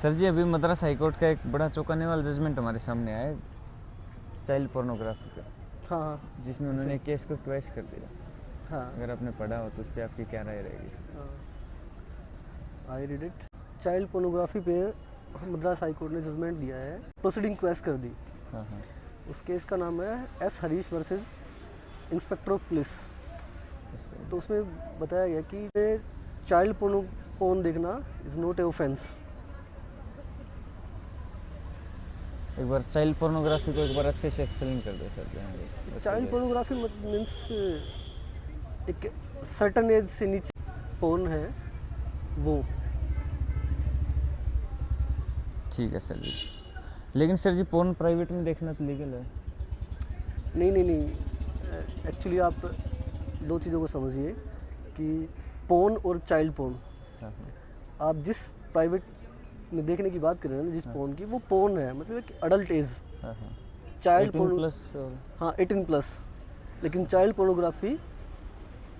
Sir जी, अभी Madras high court का एक बड़ा चौंकाने वाला जजमेंट हमारे सामने आया है चाइल्ड पोर्नोग्राफी का, हाँ जिसमें उन्होंने केस को क्वैश कर दिया। हाँ अगर आपने पढ़ा हो तो उस पर आपकी क्या राय रहेगी? I read it. Child pornography पे मद्रास हाई कोर्ट ने जजमेंट दिया है, प्रोसीडिंग क्वेश कर दी। हाँ हाँ। उस केस का नाम है S Harish versus inspector of police. तो उसमें बताया गया कि चाइल्ड पोर्न देखना इज़ नॉट ए ऑफेंस। एक बार चाइल्ड पोर्नोग्राफी को एक बार अच्छे से एक्सप्लेन कर दो सर। चाइल्ड पोर्नोग्राफी मीन्स एक सर्टन एज से नीचे पोर्न है वो। ठीक है सर जी। लेकिन सर जी, पोर्न प्राइवेट में देखना तो लीगल है? नहीं, एक्चुअली आप दो चीज़ों को समझिए कि पोर्न और चाइल्ड पोर्न, हाँ हाँ। आप जिस प्राइवेट में देखने की बात कर रहे हैं ना, जिस पोर्न की, वो पोर्न है, मतलब एक अडल्ट एज। हाँ हाँ। चाइल्ड 18 पोर्न प्लस हाँ 18+। लेकिन चाइल्ड पोर्नोग्राफी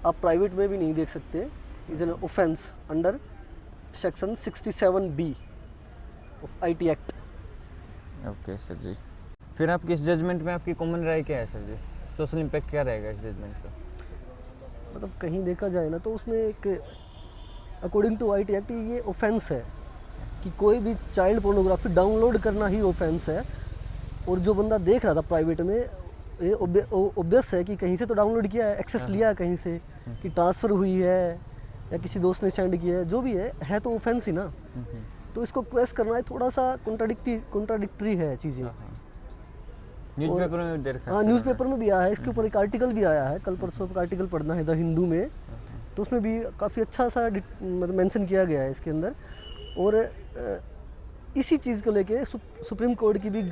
आप प्राइवेट में भी नहीं देख सकते। Is an offence under section 67B of IT act. Okay sir ji. फिर आपकी इस जजमेंट में आपकी कॉमन राय क्या है सर जी? सोशल इम्पैक्ट क्या रहेगा इस जजमेंट का? मतलब कहीं देखा जाए ना तो उसमें एक अकॉर्डिंग टू IT एक्ट ये ऑफेंस है कि कोई भी चाइल्ड पोर्नोग्राफी डाउनलोड करना ही ऑफेंस है। और जो बंदा देख रहा था प्राइवेट में, ये ऑब्वियस है कि कहीं से तो डाउनलोड किया है, एक्सेस लिया है कहीं से, कि ट्रांसफ़र हुई है या किसी दोस्त ने सेंड किया है, जो भी है तो ऑफेंस ही ना। तो इसको क्वेश करना है थोड़ा सा कॉन्ट्राडिक्टरी है चीज़ें। न्यूज़पेपर में भी देख रखा है। हाँ, न्यूज़पेपर में भी आया है, इसके ऊपर एक आर्टिकल भी आया है, कल परसों एक आर्टिकल पढ़ना है द हिंदू में, तो उसमें भी काफ़ी अच्छा सा मतलब मेंशन किया गया है इसके अंदर। और इसी चीज़ को लेके सुप्रीम कोर्ट की भी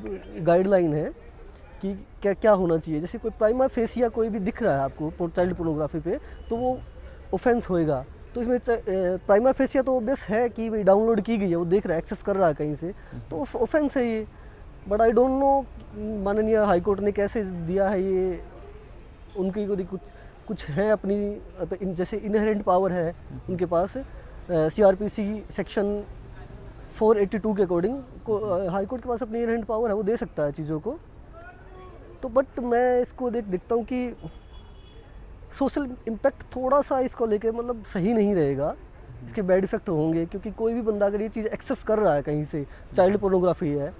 गाइडलाइन है कि क्या क्या होना चाहिए। जैसे कोई प्राइमा फेसिया कोई भी दिख रहा है आपको चाइल्ड पोर्नोग्राफी पे, तो वो ऑफेंस होएगा। तो इसमें प्राइमा फेसिया तो ऑब्वियस है कि भाई डाउनलोड की गई है, वो देख रहा है, एक्सेस कर रहा है कहीं से, तो ऑफेंस है ये। बट आई डोंट नो माननीय हाई कोर्ट ने कैसे दिया है ये। उनकी कुछ है अपनी जैसे इनहेरेंट पावर है उनके पास। CRPC सेक्शन 482 के अकॉर्डिंग हाई कोर्ट के पास अपनी इनहेरेंट पावर है, वो दे सकता है चीज़ों को। तो बट मैं इसको देखता हूँ कि सोशल इम्पैक्ट थोड़ा सा इसको लेके मतलब सही नहीं रहेगा, इसके बैड इफेक्ट होंगे। क्योंकि कोई भी बंदा अगर ये चीज़ एक्सेस कर रहा है कहीं से, चाइल्ड पोर्नोग्राफी है,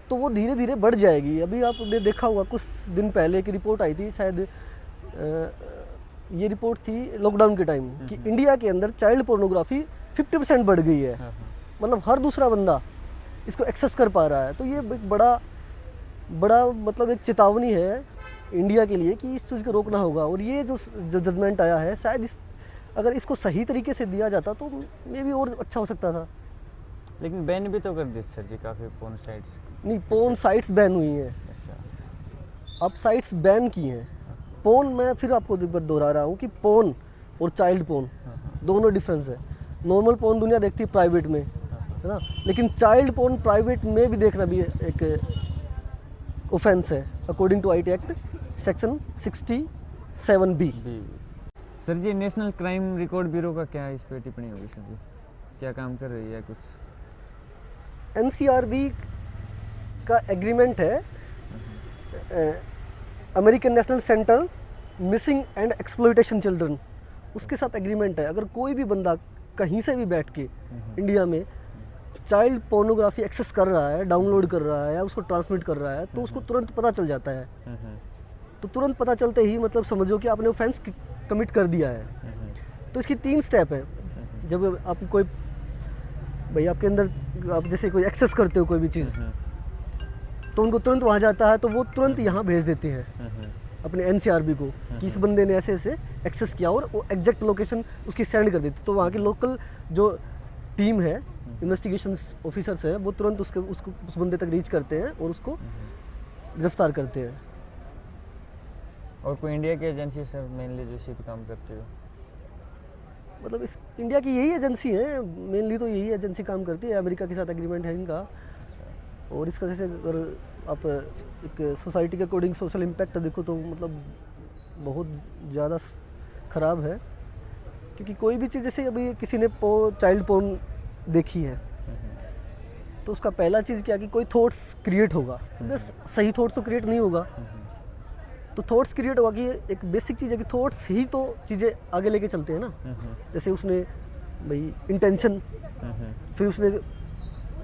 तो वो धीरे धीरे बढ़ जाएगी। अभी आपने देखा होगा कुछ दिन पहले की रिपोर्ट आई थी, शायद ये रिपोर्ट थी लॉकडाउन के टाइम, कि इंडिया के अंदर चाइल्ड पोर्नोग्राफी 50% बढ़ गई है। मतलब हर दूसरा बंदा इसको एक्सेस कर पा रहा है। तो ये एक बड़ा मतलब एक चेतावनी है इंडिया के लिए कि इस चीज़ को रोकना होगा। और ये जो जजमेंट आया है, शायद अगर इसको सही तरीके से दिया जाता तो मे भी और अच्छा हो सकता था। लेकिन बैन भी तो कर दी सर जी काफ़ी पोर्न साइट्स। नहीं, पोर्न साइट्स बैन हुई हैं। अच्छा। अब साइट्स बैन की हैं। पोर्न, मैं फिर आपको दोहरा रहा हूँ कि पोर्न और चाइल्ड पोर्न दोनों डिफरेंस है। नॉर्मल पोर्न दुनिया देखती है प्राइवेट में, है ना, लेकिन चाइल्ड पोर्न प्राइवेट में भी देखना भी एक ऑफेंस है according to IT act section 67B। Sir जी, नेशनल क्राइम रिकॉर्ड ब्यूरो का क्या इस पर टिप्पणी होगी सर जी? क्या काम कर रही है कुछ? NCRB का एग्रीमेंट है, American national centre missing and exploitation children, उसके साथ एग्रीमेंट है। अगर कोई भी बंदा कहीं से भी बैठ के इंडिया में चाइल्ड पोर्नोग्राफी एक्सेस कर रहा है, डाउनलोड कर रहा है या उसको ट्रांसमिट कर रहा है, तो उसको तुरंत पता चल जाता है। तो तुरंत पता चलते ही मतलब समझो कि आपने ऑफेंस कमिट कर दिया है। तो इसकी 3 स्टेप है। जब आप कोई भाई आपके अंदर आप जैसे कोई एक्सेस करते हो कोई भी चीज़, तो उनको तुरंत वहाँ जाता है, तो वो तुरंत यहाँ भेज देते हैं अपने NCRB को कि इस बंदे ने ऐसे ऐसे एक्सेस किया, और वो एग्जैक्ट लोकेशन उसकी सेंड कर देती। तो वहाँ के लोकल जो टीम है, इन्वेस्टिगेशन ऑफिसर्स हैं, वो तुरंत उस बंदे तक रीच करते हैं और उसको गिरफ्तार करते हैं। और कोई इंडिया की एजेंसी सर मेनली जो इसी पे काम करती हो? मतलब इस इंडिया की यही एजेंसी है मेनली, तो यही एजेंसी काम करती है। अमेरिका के साथ एग्रीमेंट है इनका। और इसका जैसे अगर आप एक सोसाइटी के अकॉर्डिंग सोशल इम्पैक्ट देखो तो मतलब बहुत ज़्यादा ख़राब है। क्योंकि कोई भी चीज़, जैसे अभी किसी ने चाइल्ड पोर्न देखी है, तो उसका पहला चीज़ क्या कि कोई थॉट्स क्रिएट होगा, बस सही थॉट्स तो क्रिएट नहीं होगा। तो थॉट्स क्रिएट होगा कि एक बेसिक चीज़ है कि थॉट्स ही तो चीज़ें आगे लेके चलते हैं ना। जैसे उसने भाई इंटेंशन, फिर उसने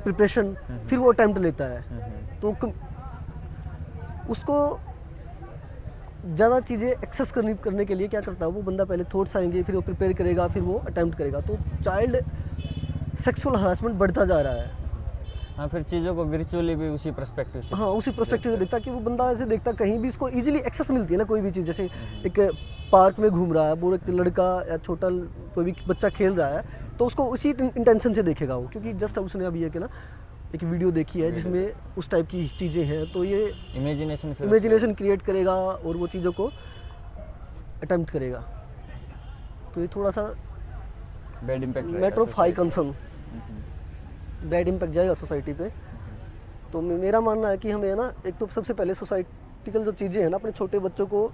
प्रिपरेशन, फिर वो अटेम्प्ट लेता है। तो उसको ज़्यादा चीज़ें एक्सेस करने के लिए क्या करता है वो बंदा, पहले थॉट्स आएंगे, फिर वो प्रिपेयर करेगा, फिर वो अटेम्प्ट करेगा। तो चाइल्ड सेक्सुअल हरासमेंट बढ़ता जा रहा है। हाँ, फिर चीज़ों को वर्चुअली भी उसी पर्सपेक्टिव से, हाँ, उसी पर्सपेक्टिव से देखता है कि वो बंदा ऐसे देखता कहीं भी इसको इजीली एक्सेस मिलती है ना कोई भी चीज़। जैसे एक पार्क में घूम रहा है, वो एक लड़का या छोटा कोई भी बच्चा खेल रहा है, तो उसको उसी इंटेंशन से देखेगा वो, क्योंकि जस्ट उसने अभी एक ना एक वीडियो देखी है जिसमें उस टाइप की चीज़ें हैं, तो ये इमेजिनेशन क्रिएट करेगा और वो चीज़ों को अटेम्प्ट करेगा। तो ये थोड़ा सा bad impact, matter of high concern, bad impact जाएगा सोसाइटी पे। तो मेरा मानना है कि हमें ना एक तो सबसे पहले सोसाइटिकल जो चीज़ें हैं ना, अपने छोटे बच्चों को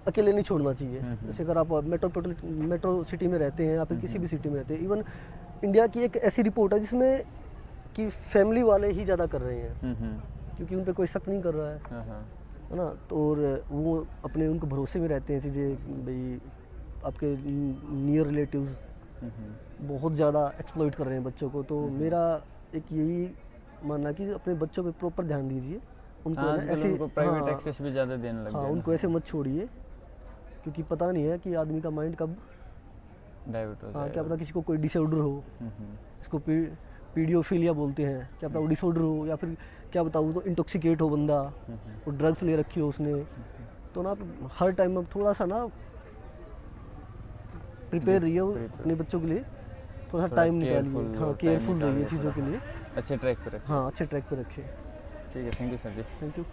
अकेले नहीं छोड़ना चाहिए। जैसे अगर आप मेट्रो सिटी में रहते हैं या फिर किसी भी सिटी में रहते हैं, इवन इंडिया की एक ऐसी रिपोर्ट है जिसमें कि फैमिली वाले ही ज़्यादा कर रहे हैं, क्योंकि उन पे कोई शक नहीं कर रहा है ना। तो और वो अपने उनको भरोसे में रहते हैं चीज़ें, भाई आपके नियर रिलेटिव्स बहुत ज़्यादा एक्सप्लॉइट कर रहे हैं बच्चों को। तो मेरा एक यही मानना है कि अपने बच्चों पे प्रॉपर ध्यान दीजिए, उनको हाँ, ना ऐसे उनको प्राइवेट एक्सेस भी ज़्यादा देने लग हाँ, गए उनको ऐसे मत छोड़िए, क्योंकि पता नहीं है कि आदमी का माइंड कब डाइवर्ट हो हाँ, जाएगा। क्या पता किसी को कोई डिसऑर्डर हो, इसको पीडियोफिलिया बोलते हैं, क्या पता वो डिसऑर्डर हो, या फिर क्या बताऊँ तो इंटॉक्सिकेट हो बंदा, वो ड्रग्स ले रखी हो उसने। तो ना आप हर टाइम में थोड़ा सा ना प्रिपेयर रहिए अपने बच्चों के लिए, थोड़ा सा टाइम निकालिए। हाँ, केयरफुल रहिए चीज़ों के लिए, अच्छे ट्रैक पे रखें। हाँ, अच्छे ट्रैक पे रखिए। ठीक है, थैंक यू सर जी। Thank you.